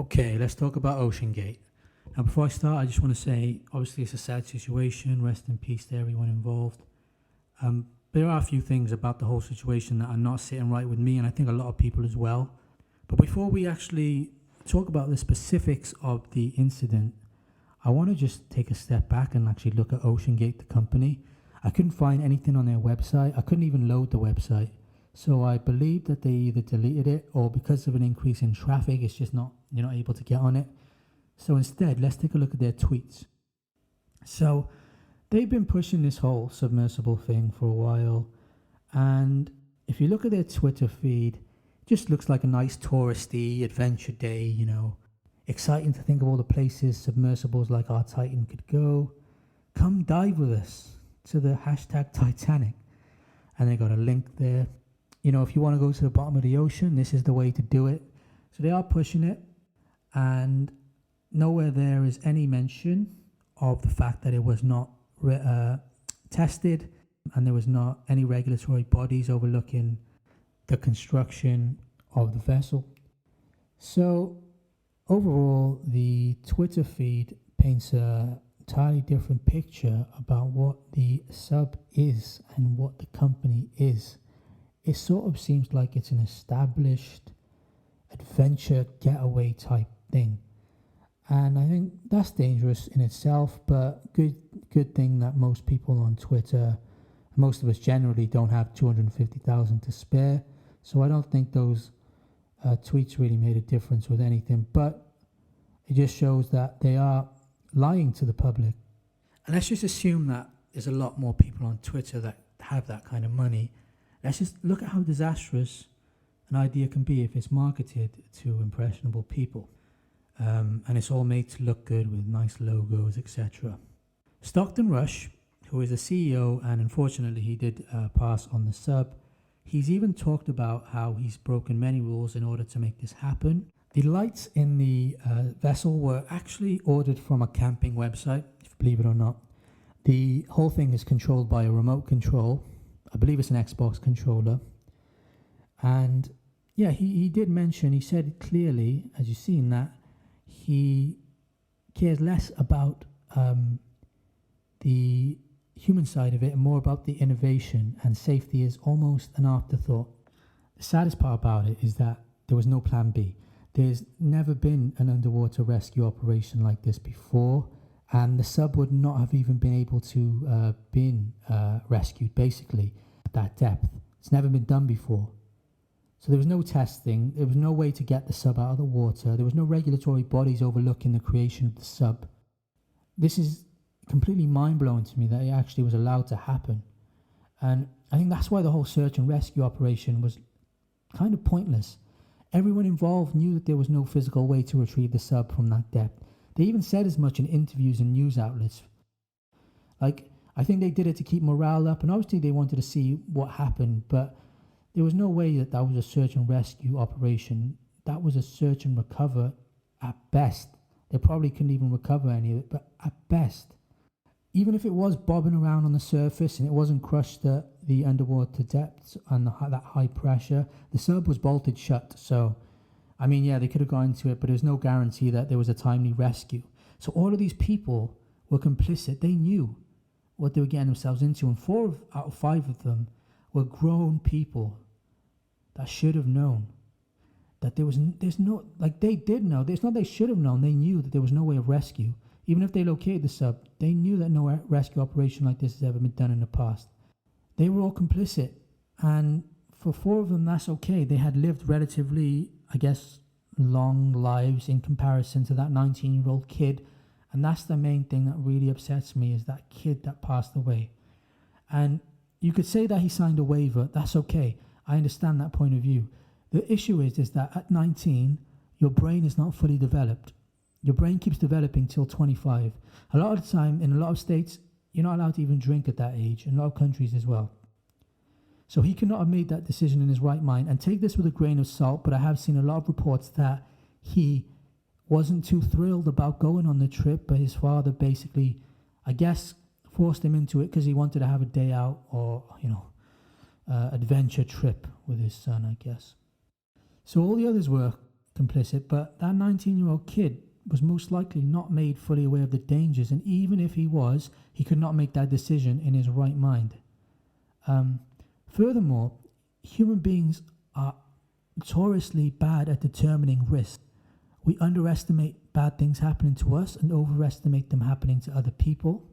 Okay, let's talk about Oceangate. Now, before I start, I just want to say, obviously, it's a sad situation. Rest in peace to everyone involved. There are a few things about the whole situation that are not sitting right with me, and I think a lot of people as well. But before we actually talk about the specifics of the incident, I want to just take a step back and actually look at Oceangate, the company. I couldn't find anything on their website. I couldn't even load the website. So I believe that they either deleted it or because of an increase in traffic, it's just not, you're not able to get on it. So instead, let's take a look at their tweets. So they've been pushing this whole submersible thing for a while. And if you look at their Twitter feed, it just looks like a nice touristy adventure day, exciting to think of all the places submersibles like our Titan could go. Come dive with us to the hashtag Titanic. And they got a link there. If you want to go to the bottom of the ocean, this is the way to do it. So they are pushing it. And nowhere there is any mention of the fact that it was not tested and there was not any regulatory bodies overlooking the construction of the vessel. So overall, the Twitter feed paints a entirely different picture about what the sub is and what the company is. It sort of seems like it's an established adventure getaway type thing. And I think that's dangerous in itself, but good thing that most people on Twitter, most of us generally don't have 250,000 to spare. So I don't think those tweets really made a difference with anything, but it just shows that they are lying to the public. And let's just assume that there's a lot more people on Twitter that have that kind of money. Let's just look at how disastrous an idea can be if it's marketed to impressionable people. And it's all made to look good with nice logos, etc. Stockton Rush, who is the CEO, and unfortunately he did pass on the sub, he's even talked about how he's broken many rules in order to make this happen. The lights in the vessel were actually ordered from a camping website, if you believe it or not. The whole thing is controlled by a remote control. I believe it's an Xbox controller. And yeah, he did mention, he said clearly, as you've seen, that he cares less about the human side of it and more about the innovation, and safety is almost an afterthought. The saddest part about it is that there was no plan B. There's never been an underwater rescue operation like this before, and the sub would not have even been able to been rescued basically at that depth. It's never been done before. So there was no testing, there was no way to get the sub out of the water, there was no regulatory bodies overlooking the creation of the sub. This is completely mind-blowing to me that it actually was allowed to happen. And I think that's why the whole search and rescue operation was kind of pointless. Everyone involved knew that there was no physical way to retrieve the sub from that depth. They even said as much in interviews and news outlets. I think they did it to keep morale up, and obviously they wanted to see what happened, but there was no way that was a search and rescue operation. That was a search and recover at best. They probably couldn't even recover any of it, but at best. Even if it was bobbing around on the surface and it wasn't crushed at the underwater depths and that high pressure, the sub was bolted shut. So, they could have gone into it, but there was no guarantee that there was a timely rescue. So all of these people were complicit. They knew what they were getting themselves into, and 4 out of 5 of them were grown people that should have known that they did know. It's not they should have known. They knew that there was no way of rescue. Even if they located the sub, they knew that no rescue operation like this has ever been done in the past. They were all complicit. And for 4 of them, that's okay. They had lived relatively, long lives in comparison to that 19-year-old kid. And that's the main thing that really upsets me, is that kid that passed away. And you could say that he signed a waiver. That's okay. I understand that point of view. The issue is that at 19, your brain is not fully developed. Your brain keeps developing till 25. A lot of the time, in a lot of states, you're not allowed to even drink at that age, in a lot of countries as well. So he could not have made that decision in his right mind. And take this with a grain of salt, but I have seen a lot of reports that he wasn't too thrilled about going on the trip, but his father basically, forced him into it because he wanted to have a day out or, adventure trip with his son, I guess. So all the others were complicit, but that 19-year-old kid was most likely not made fully aware of the dangers, and even if he was, he could not make that decision in his right mind. Furthermore, human beings are notoriously bad at determining risk. We underestimate bad things happening to us and overestimate them happening to other people.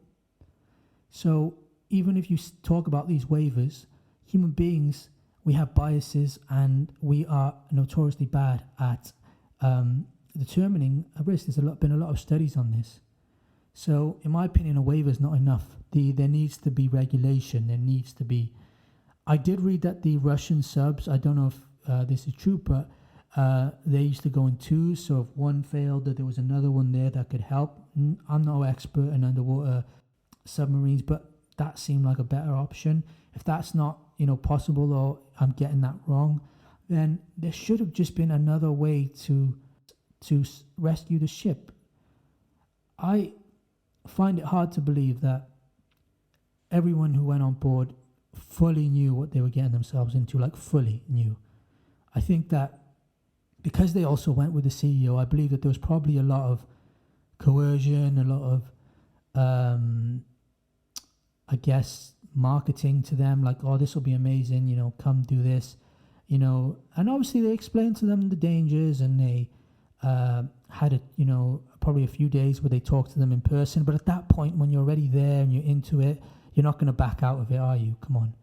So even if you talk about these waivers, human beings, we have biases and we are notoriously bad at determining a risk. There's been a lot of studies on this. So in my opinion, a waiver is not enough. There needs to be regulation. There needs to be... I did read that the Russian subs, I don't know if this is true, but they used to go in twos. So if one failed, that there was another one there that could help. I'm no expert in underwater submarines, but that seemed like a better option. If that's not, possible, or I'm getting that wrong, then there should have just been another way to rescue the ship. I find it hard to believe that everyone who went on board fully knew what they were getting themselves into, like fully knew. I think that because they also went with the CEO, I believe that there was probably a lot of coercion, a lot of, marketing to them, like, oh, this will be amazing, come do this, and obviously they explained to them the dangers, and they had probably a few days where they talked to them in person. But at that point, when you're already there and you're into it, you're not going to back out of it, are you? Come on.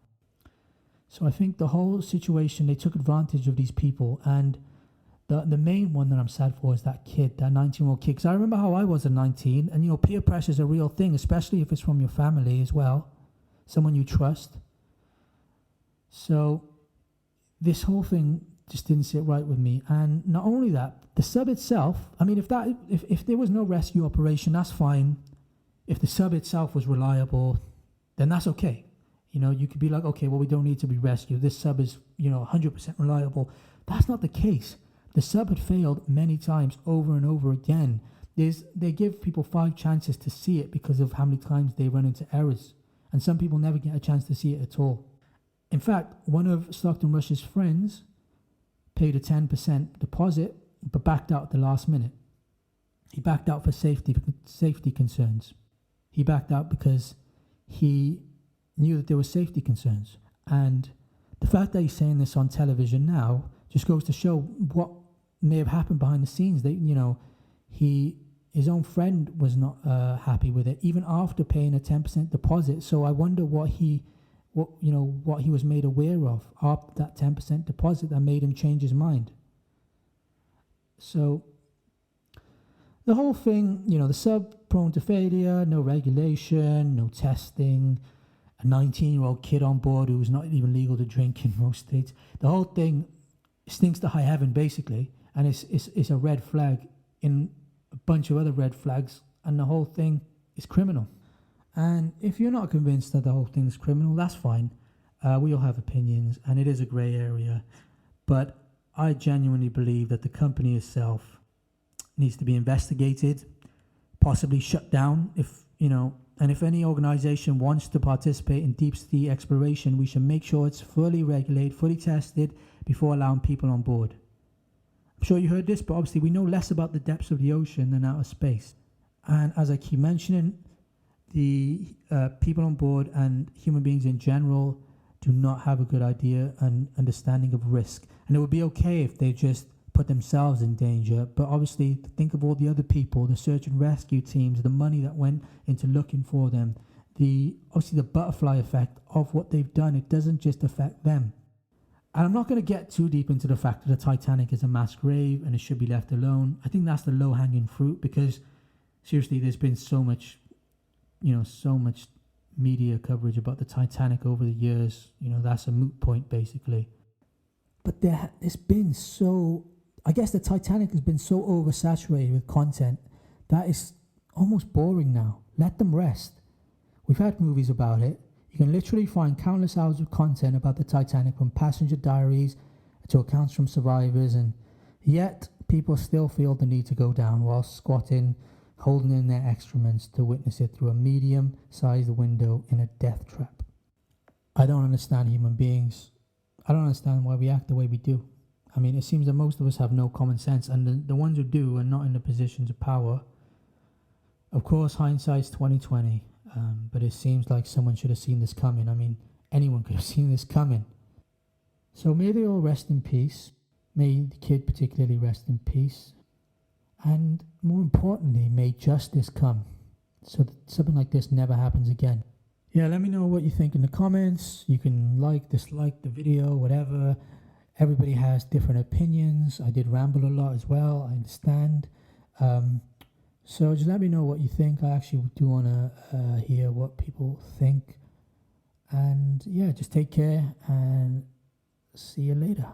So I think the whole situation, they took advantage of these people, and the main one that I'm sad for is that kid, that 19-year-old kid. Because I remember how I was at 19, and peer pressure is a real thing, especially if it's from your family as well, someone you trust. So this whole thing just didn't sit right with me. And not only that, the sub itself, I mean, if there was no rescue operation, that's fine. If the sub itself was reliable, then that's okay. You could be like, okay, well, we don't need to be rescued. This sub is, 100% reliable. That's not the case. The sub had failed many times over and over again. They give people 5 chances to see it because of how many times they run into errors. And some people never get a chance to see it at all. In fact, one of Stockton Rush's friends paid a 10% deposit, but backed out at the last minute. He backed out for safety concerns. He backed out because he knew that there were safety concerns. And the fact that he's saying this on television now just goes to show what may have happened behind the scenes. His own friend was not happy with it, even after paying a 10% deposit. So I wonder what he was made aware of after that 10% deposit that made him change his mind. So the whole thing, the sub prone to failure, no regulation, no testing, a 19-year-old kid on board who was not even legal to drink in most states. The whole thing stinks to high heaven, basically, and it's a red flag in a bunch of other red flags, and the whole thing is criminal. And if you're not convinced that the whole thing is criminal, that's fine. We all have opinions, and it is a grey area. But I genuinely believe that the company itself needs to be investigated, possibly shut down. And if any organization wants to participate in deep sea exploration, we should make sure it's fully regulated, fully tested before allowing people on board. I'm sure you heard this, but obviously we know less about the depths of the ocean than outer space. And as I keep mentioning, the people on board and human beings in general do not have a good idea and understanding of risk. And it would be okay if they just put themselves in danger, but obviously think of all the other people, the search and rescue teams, the money that went into looking for them, the butterfly effect of what they've done. It doesn't just affect them. And I'm not going to get too deep into the fact that the Titanic is a mass grave and it should be left alone. I think that's the low-hanging fruit, because seriously, there's been so much media coverage about the Titanic over the years. That's a moot point, basically. But there's been I guess the Titanic has been so oversaturated with content that it's almost boring now. Let them rest. We've had movies about it. You can literally find countless hours of content about the Titanic, from passenger diaries to accounts from survivors, and yet people still feel the need to go down while squatting, holding in their excrements to witness it through a medium-sized window in a death trap. I don't understand human beings. I don't understand why we act the way we do. I mean, it seems that most of us have no common sense, and the ones who do are not in the positions of power. Of course, hindsight's 2020, but it seems like someone should have seen this coming. I mean, anyone could have seen this coming. So may they all rest in peace. May the kid particularly rest in peace. And more importantly, may justice come so that something like this never happens again. Yeah, let me know what you think in the comments. You can like, dislike the video, whatever. Everybody has different opinions. I did ramble a lot as well, I understand. So just let me know what you think. I actually do want to hear what people think. And yeah, just take care and see you later.